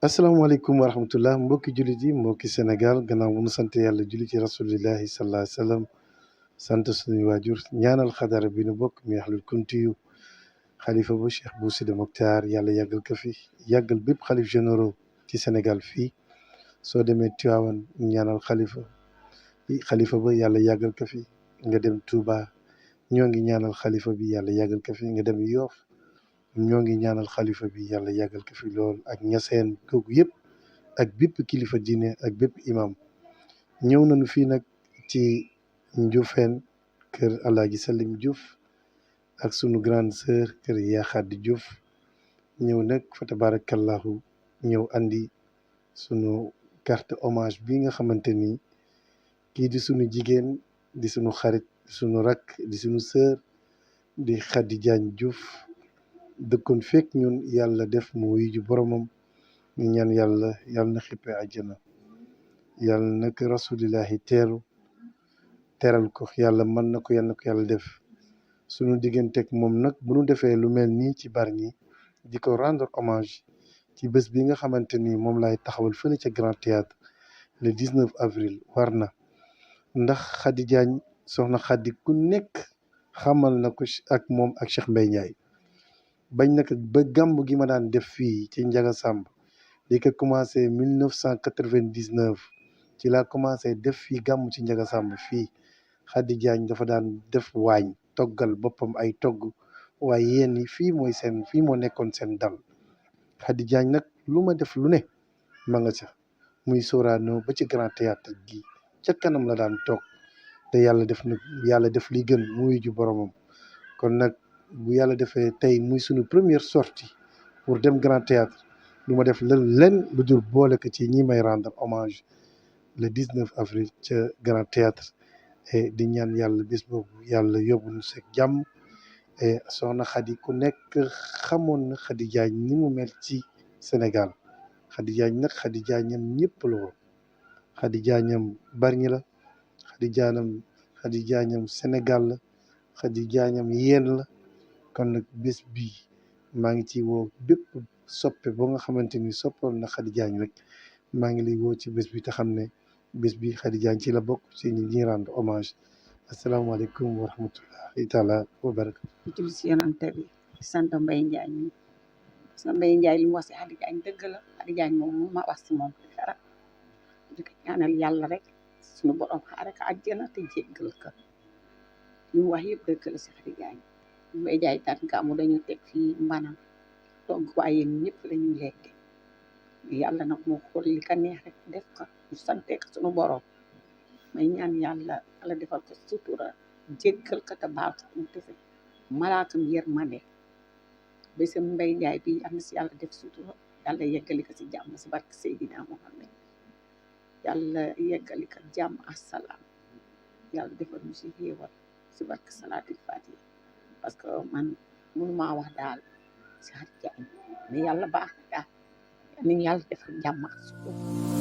asalaamaaleykum wa rahmatullah mbokki jullit yi mbokki Sénégal gannaaw bu nu sant yàlla julli ci rasulillahi sallallahu alayhi wa sallam sant suñuy waajur ñaanal xadara bi nu bokk mi ahlul kuntiyu xalifa bu Cheikh Bou Sidi Mokhtar yàlla yàggal ko fi yàggal bépp xalif généraux ci Sénégal fii soo demee Tiwaawan ñaanal xalifa ba yàlla yàggal ko fi nga dem Touba ñoo ngi ñaanal xalifa bi yàlla yàggal ko fi nga dem Yoff ñoo ngi ñaanal xalifa bi yàlla yàggal ko fi lool ak ñaseen kooku yëpp ak bépp kilifa diine ak bépp imam ñëw nañu fii nag ci Ndioufène kër Alaaji Salim Diouf ak sunu grande sœur kër Yaa Xaddi Diouf ñëw nag fa tabarakallahu ñëw andi sunu carte hommage bi nga xamante ni kii di sunu jigéen di sunu xarit di sunu rakk di sunu sœur di Khady Diagne Diouf dëkkoon fekk ñun yàlla def mu wuyu ji boromam ñu ñaan yàlla yàlla na xippee àjjana yàlla na ko rasulillahi teral ko yàlla mën na ko yàlla na ko yàlla def sunu digganteeg moom nag bu nu defee lu mel nii ci Bargny di ko rendre hommage ci bés bi nga xamante ni moom lay taxawal fële ca Grand Théâtre le 19 avril war na ndax Khady Diagne soxna Khady ku nekk xamal na ko ak moom ak Cheikh Mbaye Ndiaye bañ na ko ba gàmb gi ma daan def fii ci Njaga Sàmb li ko commencé 1999 ci laa commencé def fii gàmb ci Njaga Sàmb fii Khady Diagne dafa daan def waañ toggal boppam ay togg waaye yéen ñi fii moo nekkoon seen dal Khady Diagne nag lu ma def lu ne ma nga ca muy Sorano ba ci Grand Théâtre gi ca kanam la daan toog te yàlla def li gën muy ju boromam kon nag bu yàlla defee tey muy sunu première sortie pour dem Grand Théâtre lu ma def len lu dul boole ko ci ñi may rendre hommage le 19 avril ca Grand Théâtre et di ñaan yàlla bés boobu yàlla yóbbu nu seeg jàmm et soxna Khady ku nekk xamoon na Khady Diagne ni mu mel ci Sénégal Khady Diagne nag Khady Diagne am ñëpp la woon Khady Diagne am Bargny la Khady Diagne am Sénégal la Khady Diagne am yéen la kon nag bés bii maa ngi ci woo bépp soppe ba nga xamante ni soppoon na Khady Diagne rek maa ngi lay woo ci bés bi te xam ne bés bi Khady Diagne ci la bokk ci ñi rendre hommage asalaamaaleykum wa rahmatullahi taala wa barakatu jul si yonante bi sant Mbaye Ndiaye mi parce que Mbaye Ndiaye li mu wax si Khady Diagne dëgg la Khady Diagne moom ma wax si moom dara di ko ñaanal yàlla rek suñu borom xaare ko àjjana te jéggal ko li mu wax yëpp dëgg la si Khady Diagne Mbaye Ndiaye daan gàmmu dañu teg fii mbanam togg waaye yéen ñëpp la ñuy lekk yàlla nag moo xool li ka neex rek def ko ñu sante ko suñu borom may ñaan yàlla defal ko sutura jéggal ko te baal ko mu defe malaakam yërmande bésam Mbaye Ndiaye bi yal na si yàlla def sutura yàlla yeggali ko si jàmm si barke Seydina Mohamed yàlla yeggali ko jàmm assalaam yàlla defal ñu si xéewal si barke salaatul fatiha parce que man mënumaa wax daal si Khady Diagne mais yàlla baax na daal ni yàlla defal jàmm ak sutura